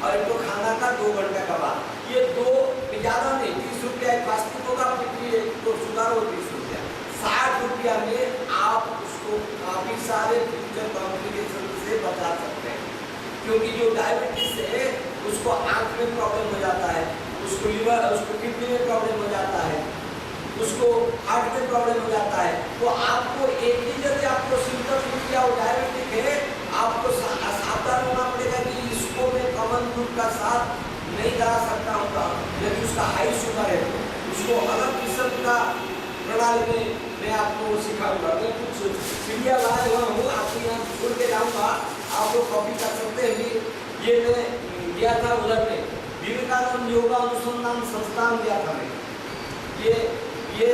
और एक तो खाना का 2 घंटे का बाद, ये 2 ज़्यादा नहीं, 30 रुपया एक फास्टिंग होगा, फिर एक तो शुगर हो 30 रुपया, 60 रुपया में आप उसको काफ़ी सारे फ्यूचर कॉम्प्लिकेशन से बचा सकते हैं। क्योंकि जो डायबिटीज है उसको आँख में प्रॉब्लम हो जाता है, उसको लीवर, उसको किडनी में प्रॉब्लम हो जाता है, उसको हार्ट में प्रॉब्लम हो जाता है। तो आपको एक ही जगह आपको सिम्टम मिल गया वो डायबिटिक है, आपको सावधान होना पड़ेगा कि इसको मैं कॉमन फूड का साथ नहीं करा सकता हूँ। यदि उसका हाई शुगर है तो उसको अलग किस्म का प्रणाली में मैं आपको सिखाऊंगा। मैं कुछ सीढ़ियाँ लाया हुआ हूँ, आपको यहाँ छोड़ के जाऊँगा, आप लोग कॉपी कर सकते हैं। ये मैं गया था उधर में, विवेकानंद योगा अनुसंधान संस्थान गया था मैं, ये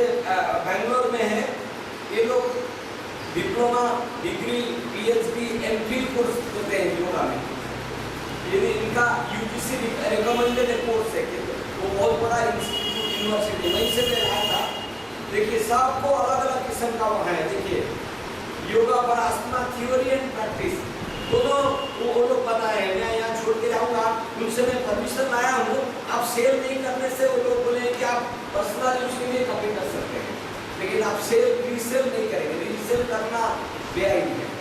बेंगलोर में है। ये लोग diploma, degree, PhD, MPhil course देते हैं योगा में। ये इनका यूजीसी रिकमेंडेड कोर्स है, वो बहुत बड़ा इंस्टीट्यूट यूनिवर्सिटी, वहीं से मैं आया था। देखिए सबको अलग अलग किस्म का वहाँ है। देखिए योगा पर आसना थ्योरी एंड प्रैक्टिस दोनों वो लोग बताए हैं। मैं यहाँ छोड़ के जाऊँगा, उनसे मैं परमिशन लाया हूँ। आप सेल नहीं करने से वो लोग बोले कि आप पर्सनल यूज के लिए कॉपी कर सकते हैं, लेकिन आप सेल रीसेल नहीं करेंगे, रीसेल करना बेआईन है।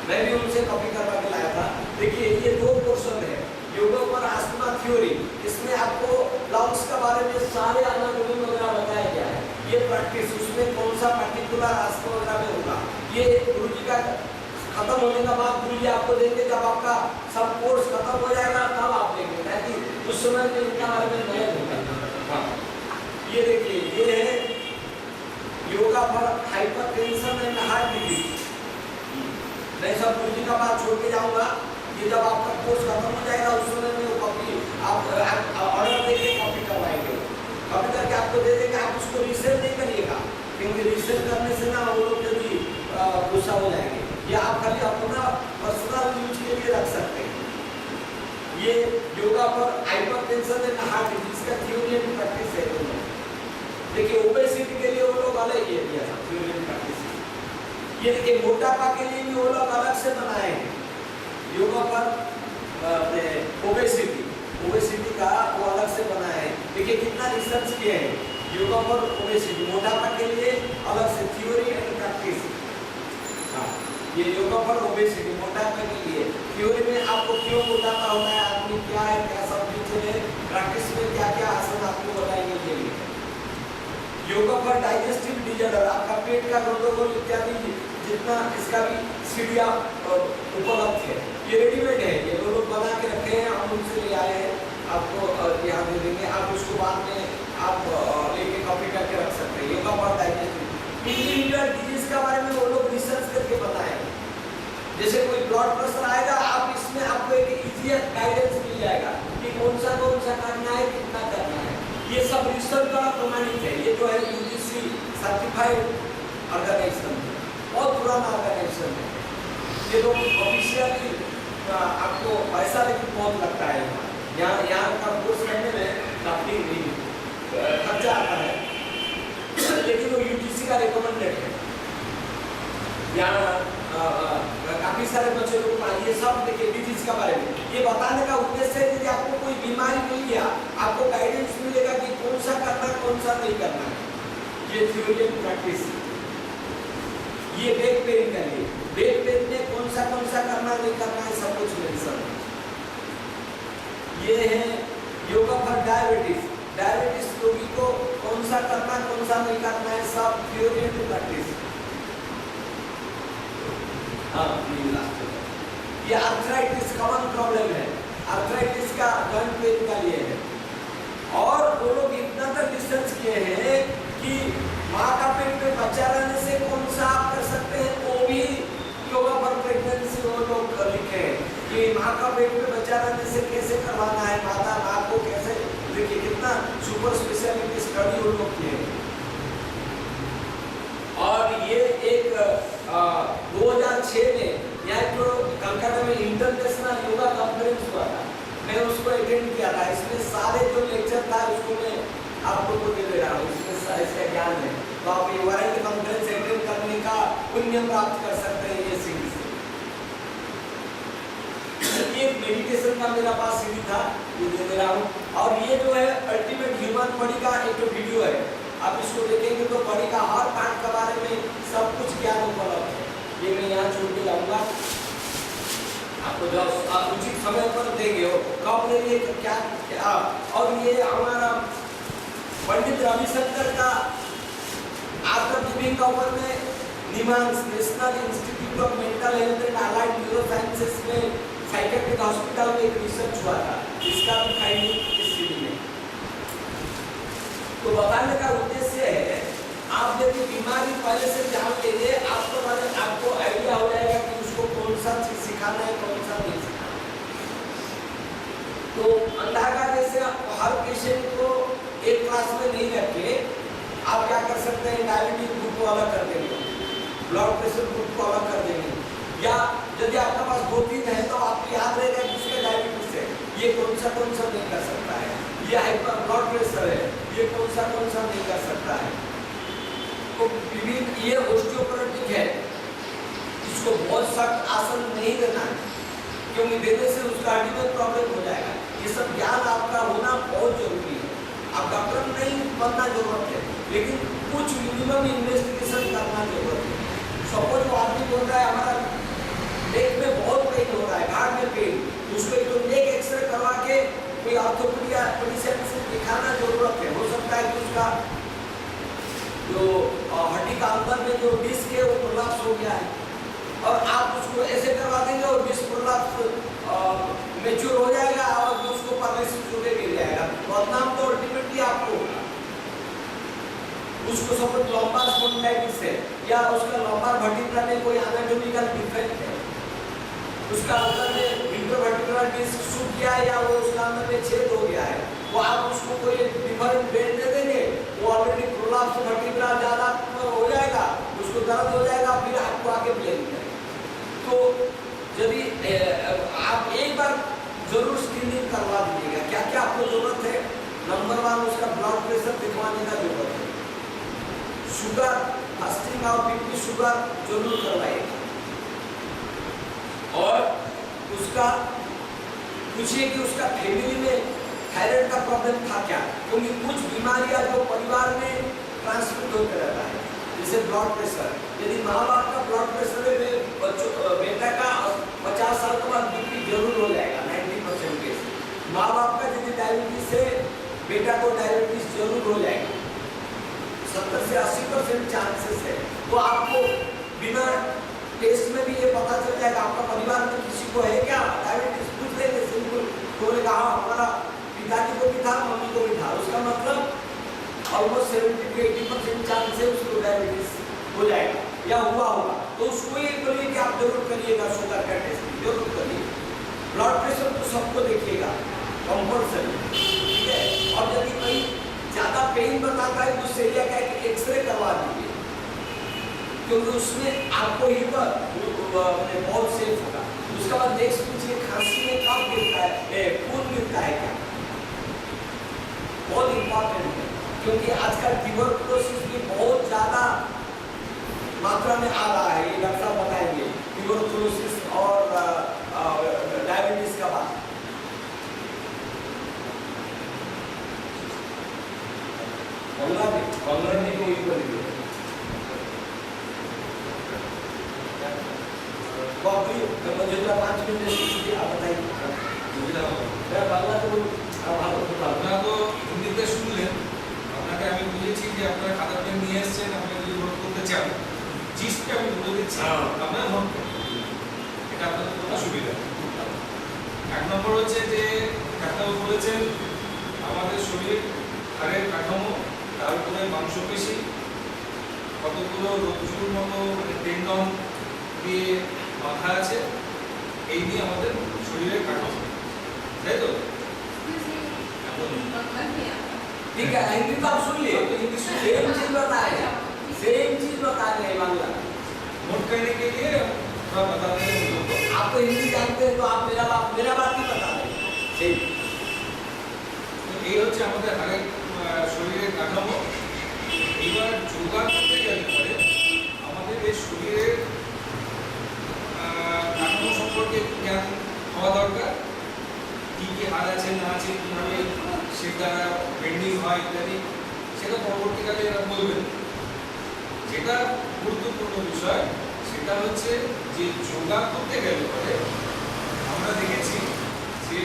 मैं भी उनसे कॉपी करवा के लाया था। देखिए ये 2 पोर्शन है, योगा पर आसना थ्योरी, इसमें आपको लंग्स के बारे में सारे एनाटॉमी वगैरह बताया गया है। ये प्रैक्टिस, उसमें कौन सा पर्टिकुलर आसन वगैरह में होगा, ये गुरु जी का खत्म होने का बाद गुरु जी आपको देंगे। जब आपका सब कोर्स खत्म हो जाएगा तब आप देंगे, ताकि उस समय में इनका बारे में नया होगा। हाँ ये देखिए, ये है yoga for hypertension and heart disease. मैं सब गुरु जी का बात छोड़ के जाऊंगा। ये जब आपका कोर्स खत्म हो जाएगा उस समय में वो कॉपी आप ऑर्डर देके कॉपी करवाएंगे, कॉपी करके आपको दे देंगे। आप उसको रीसेल नहीं करिएगा, क्योंकि रीसेल करने से ना वो लोग जल्दी गुस्सा हो जाएंगे। या आप खाली अपना पर्सनल यूज के लिए रख सकते हैं। ये योगा पर हाइपरटेंशन एंड हार्ट डिजीज का थ्योरी एंड प्रैक्टिस है दोनों। देखिए ओबेसिटी के लिए वो लोग अलग ये दिया था थ्योरी एंड प्रैक्टिस। ये देखिए मोटापा के लिए भी वो लोग अलग से बनाए हैं योगा पर ओबेसिटी का वो अलग से बनाए हैं। देखिए कितना रिसर्च किए हैं योगा पर ओबेसिटी, मोटापा के लिए अलग से थ्योरी एंड प्रैक्टिस। हाँ ये योगा पर ओबेसिटी मोटापा के लिए थ्योरी में आपको क्यों मोटापा होता है, आदमी क्या है, क्या सब चीजें है, प्रैक्टिस में क्या क्या आसन आपको बताएंगे के लिए। योगा पर डाइजेस्टिव डिजॉर्डर, आपका पेट का गंदरगोल इत्यादि जितना इसका भी सीढ़ियाँ उपलब्ध है। ये रेडीमेड है, ये लोग बना के रखे हैं, हम उनसे ले आए हैं, आपको यहाँ दे देंगे। आप उसको बाद में आप लेके कॉपी करके रख सकते हैं। योगा पर डाइजेस्टिव डिजीज के बारे में वो लोग रिसर्च करके बताए। जैसे कोई ब्लड प्रेशर आएगा, आप इसमें आपको एक इजी गाइडेंस मिल जाएगा कि कौन सा करना है, कितना करना है। ये सब रिसर्च द्वारा प्रमाणित है। ये जो है यूजीसी सर्टिफाइड ऑर्गेनाइजेशन, बहुत पुराना ऑर्गेनाइजेशन है। ये लोग ऑफिशियली आपको पैसा लेकिन बहुत लगता है यहाँ का कोर्स करने में काफी खर्चा आता है, लेकिन वो यूजीसी का रिकमेंडेड है। यहाँ काफी सारे बच्चे लोग ये सब देखिए डिजीज के बारे में ये बताने का उद्देश्य है कि आपको कोई बीमारी मिल गया, आपको गाइडेंस मिलेगा कि कौन सा करना कौन सा नहीं करना है। ये थ्योरी एंड प्रैक्टिस। ये बैक पेन का लिए, बैक पेन में कौन सा करना नहीं करना है, सब कुछ मेंशन। ये है योगा फॉर डायबिटीज, डायबिटीज रोगी को कौन सा करना कौन सा नहीं करना है, सब थ्योरी एंड प्रैक्टिस। ये आर्थराइटिस कॉमन प्रॉब्लम है, आर्थराइटिस का जॉइंट पेन का लिए है। और वो लोग इतना तक रिसर्च किए हैं कि माँ का पेट में बच्चा रहने से कौन सा आप कर सकते हैं, वो भी योगा फॉर प्रेगनेंसी वो लोग लिखे हैं कि माँ का पेट में बच्चा रहने से कैसे करवाना है, माँ को कैसे। देखिए कितना सुपर स्पेशलिटी स्टडी वो लोग किए हैं। और ये एक 2006 में यहाँ जो कलकत्ता में इंटरनेशनल योगा कॉन्फ्रेंस हुआ था, मैं उसको अटेंड किया था। इसमें सारे जो लेक्चर था उसको मैं आप लोगों को दे रहा हूँ, इसमें इसका ज्ञान है। तो आप ये वर्ल्ड कॉन्फ्रेंस अटेंड करने का पुण्य प्राप्त कर सकते हैं ये सीरीज। ये मेडिटेशन का मेरा पास सीडी था, ये दे दे रहा हूँ। और ये जो है अल्टीमेट ह्यूमन बॉडी का एक जो वीडियो है, आप इसको देखेंगे तो बॉडी का हर पार्ट के बारे में सब कुछ ज्ञान उपलब्ध है। ये मैं यहाँ छोड़ के जाऊँगा, आपको जो आप उचित समय पर देंगे हो कब लेंगे क्या। और ये हमारा पंडित रविशंकर का आफ्टर गिविंग का ऊपर में NIMHANS national institute of mental health and allied neuro sciences में साइकेट्रिक हॉस्पिटल में एक रिसर्च हुआ था, इसका भी फाइंडिंग इस सीडी में। तो बताने का उद्देश्य है, आप यदि बीमारी पहले से जान लेंगे आपको आइडिया हो जाएगा कि उसको कौन सा चीज सिखाना है, कौन सा नहीं सिखाना है। तो अंधा का जैसे हर पेशेंट को एक क्लास में नहीं रखे, आप क्या कर सकते हैं, डायबिटीज ग्रुप को अलग कर देंगे, ब्लड प्रेशर ग्रुप को अलग कर देंगे, या यदि आपके पास 2-3 है तो आपको याद रहेगा किसका डायबिटीज है, ये कौन सा नहीं कर सकता है, ये हाइपर ब्लड प्रेशर है, ये कौन सा नहीं कर सकता है। तो विभिन्न ये ऑस्टियोपोरोटिक है, इसको बहुत सख्त आसन नहीं देना है, क्योंकि देने से उसका हड्डी में प्रॉब्लम हो जाएगा। ये सब ज्ञान आपका होना बहुत जरूरी है। आप डॉक्टर नहीं बनना जरूरत है, लेकिन कुछ मिनिमम इन्वेस्टिगेशन करना जरूरत है। सपोज वो आदमी बोल रहा है हमारा नेक में बहुत पेन हो रहा है, घाट में पेन, उसको एक तो नेक एक्सरे करवा के कोई ऑर्थोपेडिशियन से दिखाना जरूरत है। हो सकता है कि उसका जो हड्डी का अंदर में जो डिस्क है वो प्रोलैप्स हो गया है, और आप उसको ऐसे करवा देंगे और डिस्क प्रोलैप्स मैच्योर हो जाएगा और उसको पैरालिसिस होके गिर जाएगा। बदनाम तो अल्टीमेटली आपको होगा। उसको सपोज लंबार स्पॉन्डिलाइटिस है, या उसका लंबार वर्टिब्रा में कोई एनाटॉमिकल डिफेक्ट है, उसका अंदर में इंटरवर्टिब्रल डिस्क सूख गया है, या वो उसका अंदर में छेद हो गया है, वो आप उसको कोई डिफरेंट बेड दे देंगे, वो ऑलरेडी प्रोलैप्स वर्टिब्रा ज़्यादा हो जाएगा, उसको दर्द हो जाएगा, फिर आपको आगे ब्लेम करेंगे। तो यदि आप एक बार जरूर स्क्रीनिंग करवा दीजिएगा, क्या क्या आपको जरूरत है। नंबर 1 उसका ब्लड प्रेशर दिखवाने का जरूरत है, शुगर फास्टिंग और बीपी शुगर जरूर करवाइएगा, और उसका पूछिए कि उसका फैमिली में थायराइड का प्रॉब्लम था क्या, क्योंकि कुछ बीमारियां जो परिवार में ट्रांसमिट होते रहता है, जैसे ब्लड प्रेशर। यदि माँ बाप का ब्लड प्रेशर है, बेटा का 50 साल के बाद बीपी जरूर हो जाएगा 90% केस। माँ बाप का यदि डायबिटीज है, बेटा को डायबिटीज जरूर हो जाएगा, 70 से 80% चांसेस है। तो आपको बिना टेस्ट में भी ये पता चल जाएगा आपका परिवार में किसी को है क्या डायबिटीज, पूछ लेंगे सिंपल। तो ने कहा हमारा पिताजी को भी था, मम्मी को भी था, उसका मतलब ऑलमोस्ट 70 to 80% चांस है उसको डायबिटीज हो जाएगा या हुआ होगा। तो उसको ये बोलिए कि आप जरूर करिएगा, शुगर का टेस्ट जरूर करिए। ब्लड प्रेशर तो सबको देखिएगा कंपल्सरी, ठीक है। और यदि कहीं ज़्यादा पेन बताता है तो उससे क्या है कि एक्सरे करवा दीजिए, क्योंकि उसमें आपको ही बहुत सेफ होगा। उसके बाद नेक्स्ट पूछिए खांसी में कब गिरता है, खून गिरता है क्या, बहुत इंपॉर्टेंट है, क्योंकि आजकल ट्यूबरकुलोसिस भी बहुत ज़्यादा मात्रा में आ रहा है। ये डॉक्टर बताएंगे ट्यूबरकुलोसिस और डायबिटीज का बात। बंगला को ही बोलिए मुझे तो 5 मिनट आप बताइए। আপনারা তো হিন্দিতে শুনলেন, আপনাকে আমি বুঝেছি যে আপনারা খাতা পেন নিয়ে এসেছেন, আপনারা যদি নোট করতে চান জিস্টটা আমি বলে দিচ্ছি, আপনারা নোট করুন, এটা আপনাদের জন্য সুবিধা। 1 নম্বর হচ্ছে যে ডাক্তারবাবু বলেছেন আমাদের শরীরের হাড়ের কাঠামো, তার উপরে মাংসপেশি, কতগুলো রজ্জুর মতো টেন্ডন দিয়ে মাথা আছে, এই নিয়ে আমাদের শরীরের কাঠামো, তাই তো? ठीक है, हिंदी तो आप सुन लिए, सेम चीज बता रहे हैं, सेम चीज बता रहे हैं बांग्ला। नोट करने के लिए थोड़ा बता दें हम लोग को। आप तो हिंदी जानते हैं तो आप मेरा बात ही बता रहे हैं। ठीक, এই হচ্ছে আমাদের হাড়ের শরীরের কাঠামো। এবার যোগা করতে গেলে পরে আমাদের এই শরীরের কাঠামো সম্পর্কে জ্ঞান হওয়া দরকার, কি হার আছে না আছে, কিভাবে সেটা বেন্ডিং হয় ইত্যাদি, সেটা পরবর্তীকালে এরা বলবেন। যেটা গুরুত্বপূর্ণ বিষয় সেটা হচ্ছে যে যোগা করতে গেলে পরে আমরা দেখেছি যে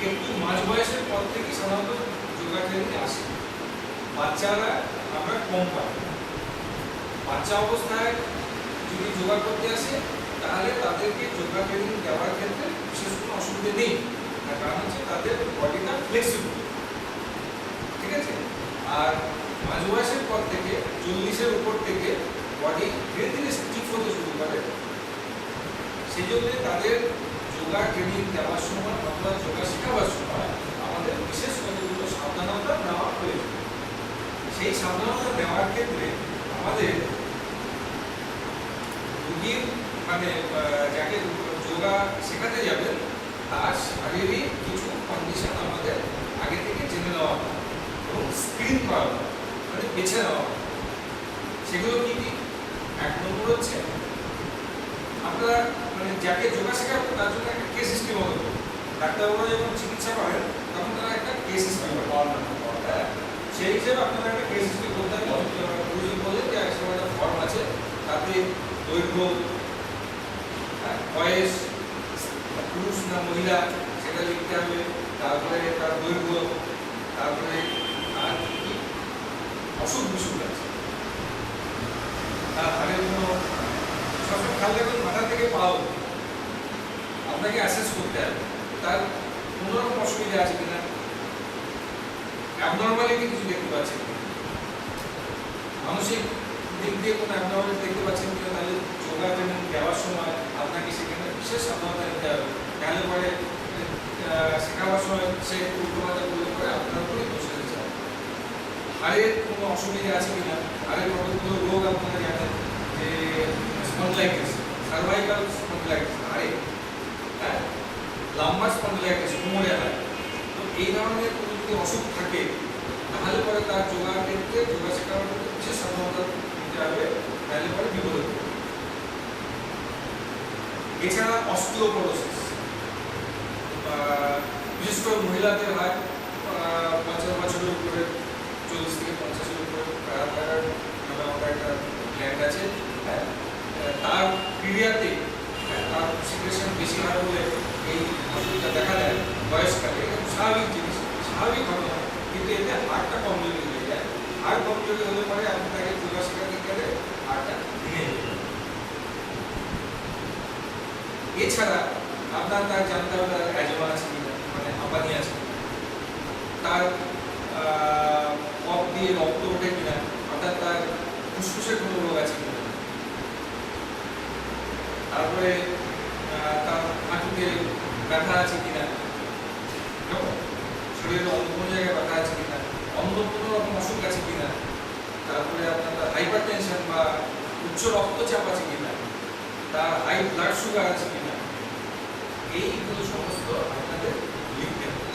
একটু মাঝ বয়সের পর থেকে সাধারণত যোগা ট্রেনিং আসে। বাচ্চারা আমরা কম পাই। বাচ্চা অবস্থায় যদি যোগা করতে আসে তাহলে তাদেরকে যোগা ট্রেনিং দেওয়ার ক্ষেত্রে বিশেষ কোনো অসুবিধা নেই, তার কারণ হচ্ছে তাদের বডিটা ফ্লেক্সিবল, ঠিক আছে। আর মাঝ বয়সের পর থেকে 40-এর উপর থেকে বডি ধীরে ধীরে স্টিফ হতে শুরু করে। সেই জন্য তাদের যোগা ট্রেনিং দেওয়ার সময় অথবা যোগা শেখাবার সময় আমাদের বিশেষ কতগুলো সাবধানতা নেওয়া প্রয়োজন। সেই সাবধানতা নেওয়ার ক্ষেত্রে আমাদের রোগীর মানে যাকে যোগা শেখাতে যাবেন তার শারীরিক কিছু কন্ডিশন আমাদের আগে থেকে জেনে নেওয়া হয় এবং স্ক্রিন করা হয়, মানে বেছে নেওয়া হয়। সেগুলো কি কি? 1 নম্বর হচ্ছে আপনারা মানে যাকে যোগা শেখাবেন তার জন্য একটা কেস হিস্ট্রি মতো করবেন। ডাক্তারবাবুরা যখন চিকিৎসা করেন তখন তারা একটা কেস হিস্ট্রি করেন, সেই হিসেবে আপনারা একটা কেস হিস্ট্রি করতে হবে। গুরুজি বলেন যে একটা ফর্ম আছে, তাতে দৈর্ঘ্য, বয়স, পুরুষ না মহিলা সেটা লিখতে হবে, তারপরে তার দৈর্ঘ্য, তারপরে আর কি অসুখ বিসুখ আছে, তার হাড়ের কোনো সবসময় খেয়াল রাখবেন মাথা থেকে পাও আপনাকে অ্যাসেস করতে হবে তার কোনো রকম অসুবিধা আছে কিনা, অ্যাবনর্মালিটি কিছু দেখতে পাচ্ছেন কিনা, মানসিক দিক দিয়ে কোনো অ্যাবনর্মালিটি দেখতে পাচ্ছেন কিনা। তাহলে যোগা ট্রেনিং দেওয়ার সময় আপনাকে সেখানে বিশেষ সাবধানতা নিতে হবে। তাহলে পরে শেখাবার সময় সে উল্টোপাল্টা করলে পরে আপনার উপরেই বসে যেতে হবে। হাড়ের কোনো অসুবিধা আছে কিনা, হাড়ের কতগুলো রোগ আপনারা জানেন যে স্পন্ডলাইটিস, সার্ভাইকাল স্পন্ডলাইটিস হাড়ে, হ্যাঁ, লাম্বার স্পন্ডলাইটিস কোমরে হয়। তো এই ধরনের কোনো যদি অসুখ থাকে তাহলে পরে তার যোগার ক্ষেত্রে যোগা শেখানোর ক্ষেত্রে বিশেষ সাবধানতা নিতে হবে, তাহলে পরে বিপদ হতে পারে। এছাড়া অস্টিওপোরোসিস বিশেষ করে মহিলাদের হয়, 50 বছরের উপরে, 40 থেকে 50-এর উপরে আমরা একটা গ্ল্যান্ড আছে, তার পিরিয়ডে তার সিক্রেশন বেশি হয় বলে এই অসুবিধা দেখা দেয় বয়সকালে। স্বাভাবিক জিনিস, স্বাভাবিক ঘটনা, কিন্তু এতে হাড়টা কমজোরি হয়ে যায়। হাড় কমজোরি হলে পরে আপনি তাকে যোগা শেখাতে গেলে হাড়টা ভেঙে যাবে। এছাড়া আপনার তার জানতে হবে তার অ্যাজমা আছে কিনা, মানে হাঁপানি আছে কিনা, তার কফ দিয়ে রক্ত ওঠে কিনা, অর্থাৎ তার ফুসফুসের কোনো রোগ আছে কিনা, তারপরে তার হাঁটুতে ব্যথা আছে কিনা, শরীরের অন্য কোনো জায়গায় ব্যথা আছে কিনা, অন্য কোনো রকম অসুখ আছে কিনা, তারপরে আপনার তার হাইপার টেনশন বা উচ্চ রক্তচাপ আছে কিনা, তার হাই ব্লাড সুগার আছে কিনা, এইগুলো সমস্ত আপনাদের লিখতে হবে,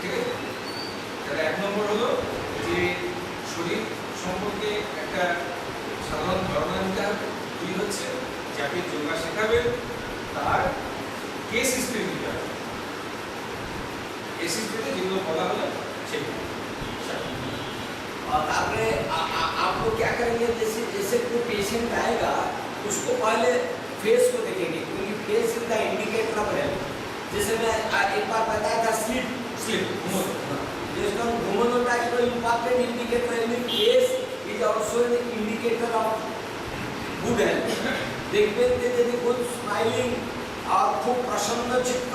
ঠিক আছে। তাহলে 1 নম্বর হলো যে শরীর সম্পর্কে একটা সাধারণ ধারণা নিতে হবে। 2 হচ্ছে যাকে যোগা শেখাবেন তার কেস হিস্ট্রি নিতে হবে। केस हिस्ट्री जिनको बोला होला सेগুলো। और आपको क्या करेंगे, जैसे जैसे कोई पेशेंट आएगा उसको पहले फेस को देखेंगे, क्योंकि face is the indicator of health. जैसे मैं एक बार बताया था स्लिप जिसका घूमन होता है तो इम्पॉर्टेंट इंडिकेटर है, face is also an indicator of good health. देखते यदि कोई स्माइलिंग और खूब प्रसन्न चित्त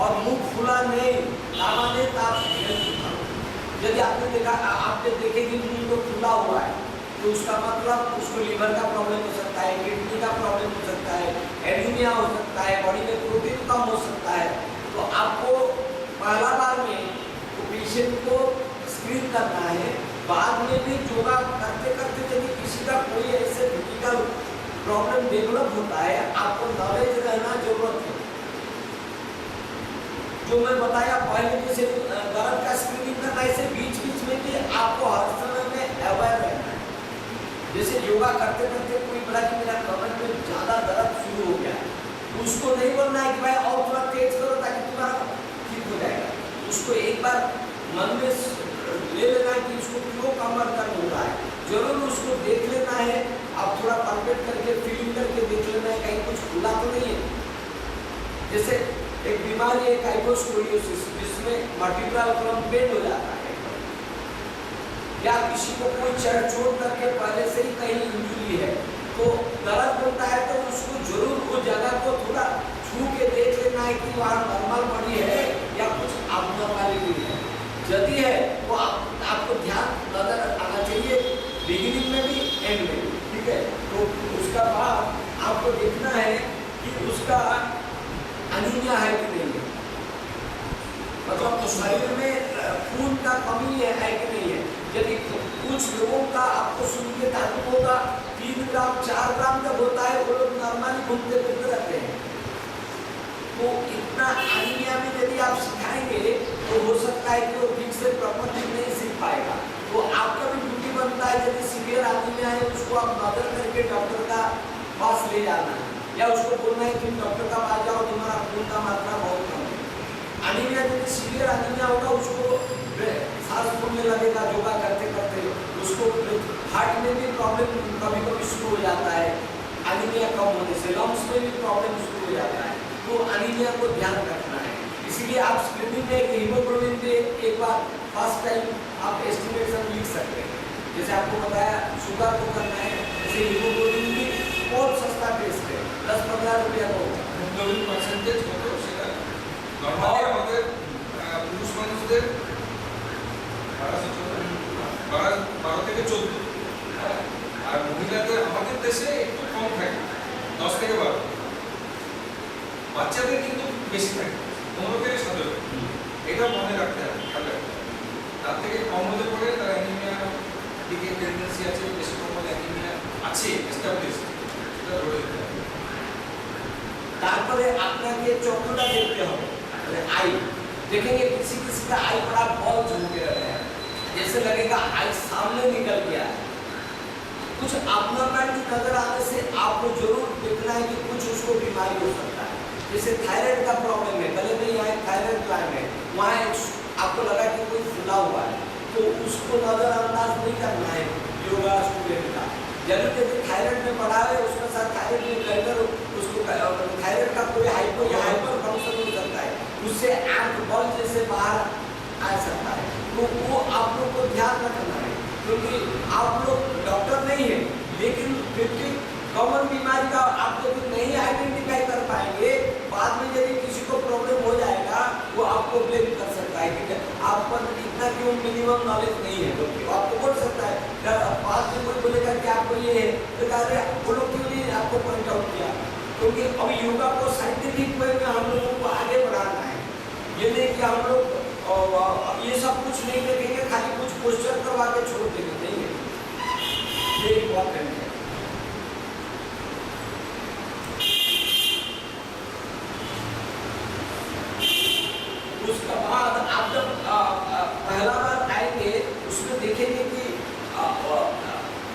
और मुख खुला नहीं, सामान्य ताप यदि आपने देखा, आपने देखे कि मुंह तो खुला हुआ है तो उसका मतलब उसको लीवर का प्रॉब्लम हो सकता है, किडनी का प्रॉब्लम हो सकता है, एनीमिया हो सकता है, बॉडी में प्रोटीन कम हो सकता है। तो आपको पहला बार में तो पेशेंट को स्क्रीन करना है। बाद में भी योगा करते करते यदि किसी का कोई ऐसे फिजिकल प्रॉब्लम डेवलप होता है, आपको नॉलेज रहना जरूरत है। जो मैं बताया पहले जैसे दर्द का स्क्रीनिंग करना, ऐसे बीच बीच में भी आपको हर समय में अवेयर रहना है। जैसे योगा करते करते कोई बोला कि मेरा कमर में ज़्यादा दर्द शुरू हो गया, तो उसको नहीं बोलना है कि भाई और थोड़ा तेज करो ताकि तुम्हारा ठीक हो जाएगा। उसको एक बार मन में ले लेना है कि इसको क्यों कमर दर्द हो रहा है, जरूर उसको देख लेना है। आप थोड़ा परफेक्ट करके फीलिंग करके देख लेना है कहीं कुछ खुला तो नहीं है। जैसे एक बीमारी है काइकोस्कोलियोसिस, जिसमें वर्टिब्रल कॉलम बेंड हो जाता है, या किसी को कोई चोट करके पहले से ही कहीं इंजरी है तो दर्द होता है, तो उसको जरूर वो जगह को थोड़ा छू के देख लेना है कि वहाँ नॉर्मल बॉडी है या कुछ अबनॉर्मलिटी है। यदि है तो आपको ध्यान नजर आना चाहिए बिगिनिंग में भी एंड में भी, ठीक है। तो उसका बाद आपको देखना है कि उसका अनीमिया है कि नहीं है, मतलब तो शरीर में खून का कमी है कि नहीं है। यदि कुछ लोगों का आपको सुन के ताल्लुक होगा 3 ग्राम 4 ग्राम तक होता है, वो लोग नॉर्मली घूमते फिरते रहते हैं। तो इतना अनीमिया में यदि आप सिखाएंगे तो हो सकता है कि वो ठीक से प्रॉपर्ली नहीं सीख पाएगा। तो आपका भी ड्यूटी बनता है यदि सीवियर अनीमिया है उसको आप नजर करके डॉक्टर का पास ले जाना है, या उसको बोलना है तुम डॉक्टर का पास जाओ, तुम्हारा खून का मात्रा बहुत कम है। अनीमिया यदि सीवियर अनीमिया होगा उसको सांस फूलने लगेगा योगा करते करते, उसको हार्ट में भी प्रॉब्लम कभी कभी शुरू हो जाता है अनीमिया कम होने से, लंग्स में भी प्रॉब्लम शुरू हो जाता है। तो अनीमिया को ध्यान रखना है। इसीलिए आप स्क्रीनिंग में हीमोग्लोबिन पे एक बार फर्स्ट टाइम आप एस्टिमेशन लिख सकते हैं। जैसे आपको बताया शुगर को करना है, जैसे हीमोग्लोबिन भी बहुत सस्ता टेस्ट है, 10-15 रुपया को হিমোগ্লোবিন পার্সেন্টেজ কত সেটা নরমালি আমাদের পুরুষ মানুষদের 12 থেকে 14, আর মহিলাদের আমাদের দেশে একটু কম থাকে 10 থেকে 12, বাচ্চাদের কিন্তু বেশি থাকে 15 থেকে 17। এটা মনে রাখতে হবে, খেয়াল রাখতে হবে। তার থেকে কম হলে পরে তার অ্যানিমিয়া দিকে টেন্ডেন্সি আছে, বেশি কম হলে অ্যানিমিয়া আছে এস্টাবলিশ, এটা ধরে নিতে হবে। তারপরে আপনাকে চক্ষুটা দেখতে হবে, মানে आई देखेंगे किसी किसी का आई बड़ा बॉल झुके रहे हैं, जैसे लगेगा आई सामने निकल गया। कुछ अबनॉर्मलिटी नजर आने से आपको जरूर देखना है कि कुछ उसको बीमारी हो सकता है। जैसे थायराइड का प्रॉब्लम है, गले में यहाँ थायराइड ग्लैंड है, वहाँ आपको लगा कि कोई फूला हुआ है, तो उसको नजरअंदाज नहीं करना है योगा स्टूडेंट का। यदि थायराइड में बढ़ा है उसके साथ थायराइड में गड़बड़, उसको थायराइड का कोई हाइपो या हाइपर फंक्शन हो सकता है, उससे आंख बल जैसे बाहर आ सकता है। तो वो आप लोग को ध्यान रखना है, क्योंकि आप लोग डॉक्टर नहीं है, लेकिन फिर भी कॉमन बीमारी का आप लोग नहीं आइडेंटिफाई कर पाएंगे, बाद में यदि किसी को प्रॉब्लम हो जाएगा वो आपको ब्लेम कर सकता है, ठीक है। आप पर इतना क्यों मिनिमम नॉलेज नहीं है, क्योंकि आपको बोल सकता है, बाद में कोई बोलेगा कि आपको ये है, तो कह वो लोग क्यों नहीं आपको पॉइंट आउट किया। क्योंकि अभी योगा को साइंटिफिक वे में हम लोगों को आगे बढ़ाना है। ये नहीं कि हम लोग ये सब कुछ नहीं देखेंगे, खाली कुछ पोस्टर करवा के छोड़ देंगे, नहीं है। ये इम्पोर्टेंट है। उसके बाद आप जब पहला बार आएंगे उसमें देखेंगे कि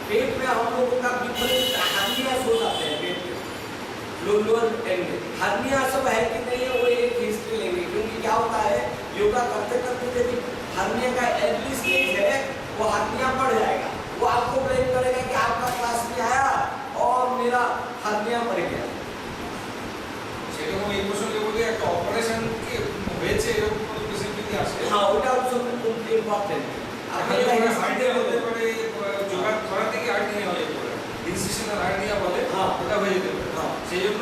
पेट में हम लोगों का डिफरेंट हार्निया हो जाते हैं, पेट में लोअर एंड में हार्निया सब है कि नहीं है, वो एक हिस्ट्री लेंगे। क्योंकि क्या होता है योगा करते करते यदि हार्निया का अर्ली स्टेज है वो हार्निया बढ़ जाएगा, वो आपको ब्लेम करेगा कि आपका क्लास में आया और मेरा हार्निया बढ़ गया। সেরকম এই প্রসঙ্গে বলি একটা অপারেশন কি হয়েছে এরকম কোনো পেশেন্ট যদি আসে, হ্যাঁ ওটা হচ্ছে ইম্পর্টেন্ট। আপনারা হার্নিয়া হতে পারে, যোগা করা থেকে হার্নিয়া হয়ে পড়ে, ইনসিশনাল হার্নিয়া বলে, ওটা হয়ে যেতে পারে। সেই জন্য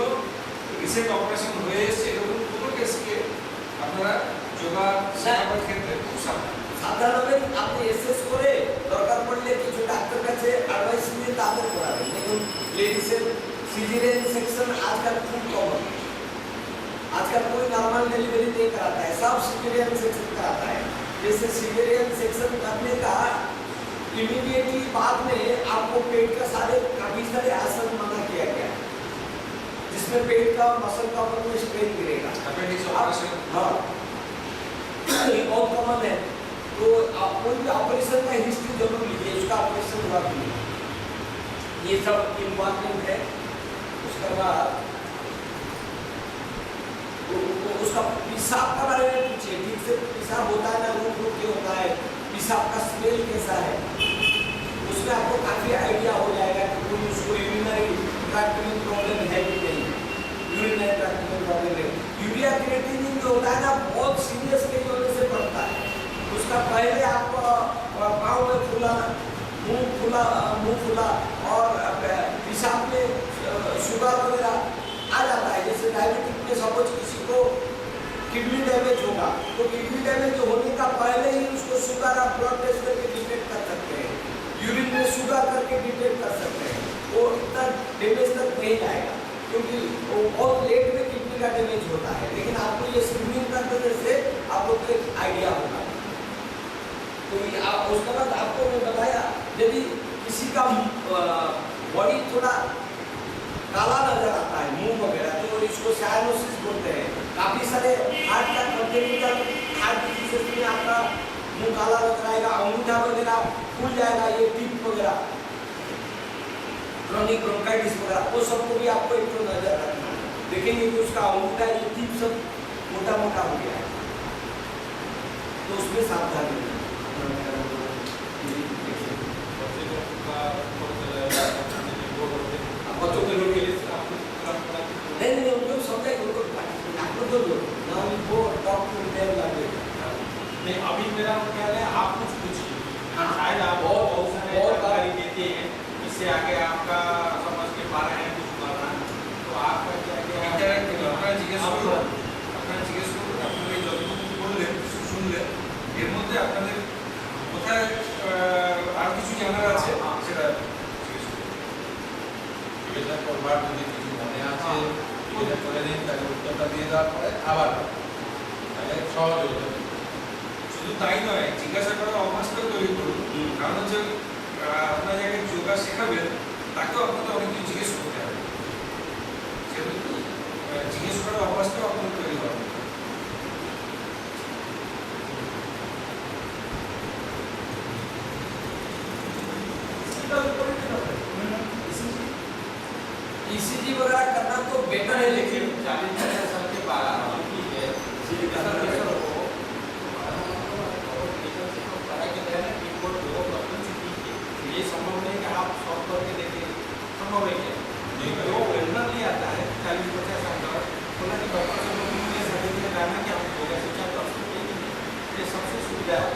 রিসেন্ট অপারেশন হয়ে এসেছে এরকম কোনো কেসকে আপনারা যোগা শেখাবার ক্ষেত্রে খুব সাধারণভাবে আপনি এসএস করে দরকার পড়লে কিছু ডাক্তার কাছে অ্যাডভাইস নিয়ে তাদের করাবেন। দেখুন লেডিসের সিজারিয়ান सेक्शन आजकल खूब कॉमन है, आजकल कोई नॉर्मल डिलीवरी नहीं कराता है, सब सिजेरियन सेक्शन कराता है। जैसे सिजेरियन सेक्शन करने का इमीडिएटली बाद में आपको पेट का काफी सारे आसन मना किया गया है, जिसमें पेट का और मसल का ऊपर में स्ट्रेन गिरेगा। हाँ ये बहुत कॉमन है। तो आप कोई भी ऑपरेशन का हिस्ट्री जरूर लीजिए, उसका ऑपरेशन हुआ भी ये सब इम्पोर्टेंट है। उसके बाद पेशाब का बारे में पूछिए, ठीक से पेशाब होता है ना, रुक रुक के होता है, पेशाब का स्मेल कैसा है, उसमें आपको काफी आइडिया हो जाएगा कि कोई उसको यूरिनरी ट्रैक्ट में प्रॉब्लम है कि नहीं, यूरिनरी ट्रैक्ट में प्रॉब्लम है। यूरिया क्रिएटिनिन जो होता है ना, बहुत सीरियस केस होने से पड़ता है। उसका पहले आप पाँव में फूला, मुंह फूला और पेशाब में शुगर वगैरह आ जाता है। जैसे डायबिटिक में सपोज किसी को किडनी डैमेज होगा, तो किडनी डैमेज होने का पहले ही उसको शुगर आप ब्लड टेस्ट करके डिटेक्ट कर सकते हैं, यूरिन में शुगर करके डिटेक्ट कर सकते हैं। वो इतना डैमेज तक नहीं जाएगा, क्योंकि वो बहुत लेट में किडनी का डैमेज होता है। लेकिन आपको ये स्क्रीनिंग करने से आपको एक आइडिया होगा। तो उसके बाद आपको मैं बताया, यदि किसी का बॉडी थोड़ा काला नजर आता है, मुंह वगैरह, तो इसको साइनोसिस बोलते हैं। काफी सारे हार्ट का कंजेनिटल हार्ट डिजीज में आपका मुंह काला नजर आएगा, अंगूठा वगैरह फूल जाएगा, ये टिप वगैरह, क्रोनिक ब्रोंकाइटिस वगैरह, वो सबको भी आपको एक तो नजर रखना है। देखेंगे कि उसका अंगूठा ये टिप सब मोटा मोटा हो गया है, तो उसमें सावधानी है। बच्चों के लोग नहीं उनको समझाए, उनको डॉक्टर को दो ना, उनको डॉक्टर देर लगे नहीं। अभी मेरा ख्याल है आप कुछ पूछिए, शायद आप बहुत सारे जानकारी देते हैं, इससे आगे आपका समझ के पा रहे हैं कुछ करना, तो आपका क्या क्या আপনারা জিজ্ঞেস করুন, আপনারা যতটুকু বললেন শুনলেন, এর মধ্যে আপনাদের কোথায় আর কিছু জানার আছে সেটা জিজ্ঞাসা করবার যদি কিছু মনে আছে জিজ্ঞাসা করে নিন, তাকে উত্তরটা দিয়ে দেওয়ার পরে আবার তাহলে সহজ হয়ে যাবে। শুধু তাই নয়, জিজ্ঞাসা করার অভ্যাসটা তৈরি করুন। কারণ হচ্ছে আপনার যাকে যোগা শেখাবেন তাকেও আপনাকে অনেক কিছু জিজ্ঞেস করতে হবে, সেহেতু জিজ্ঞেস করার অভ্যাসটাও আপনার তৈরি হবে। ईसीजी वगैरह करना तो बेटर है, लेकिन 40 साल के बाद ठीक है, ये संभव नहीं कि आप सॉल्व करके देखें, संभव है क्या? जो ओरिजिनल नहीं आता है 40-50 साल का, बोला कि डॉक्टर से बोलने सर्टिफिकेट लाना कि हम योगा शिक्षा कर सकते हैं, ये सबसे सुविधा है।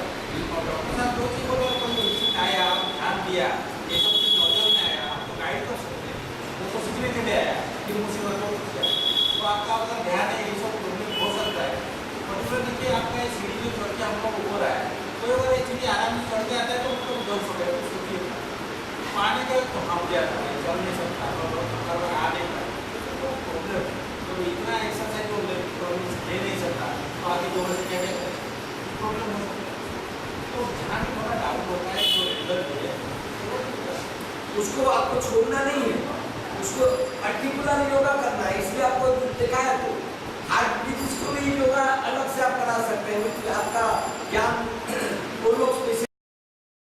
और डॉक्टर साहब जो चीज बोला तो सिखाया, ध्यान दिया, ये सब चीज नजर में आया, आपको गाइड कर सकते हैं। वो तो सीखने के लिए आया कि मुसीबत हो गया, तो आपका अगर ध्यान है, ये सब प्रॉब्लम हो सकता है। पर्टिकुलर देखिए आपका ये सीढ़ी जो चढ़ के हम लोग ऊपर आया, कोई अगर ये सीढ़ी आराम से चढ़ के आता है तो उसको जल सकता है, तो सोचिए पानी का तो हम जाता है, चल नहीं सकता, और आ नहीं पाता, तो प्रॉब्लम। तो इतना एक्सरसाइज वो ले नहीं सकता, तो आगे दो बजे क्या कहते हैं, प्रॉब्लम हो सकता है। तो जहाँ भी थोड़ा डाउट होता है जो रेगुलर है उसको आपको छोड़ना नहीं है, उसको पर्टिकुलर योगा करना है। इसलिए आपको दिखाया, तो हार्ट डिजीज को भी योगा अलग से आप करा सकते हैं, क्योंकि आपका ज्ञान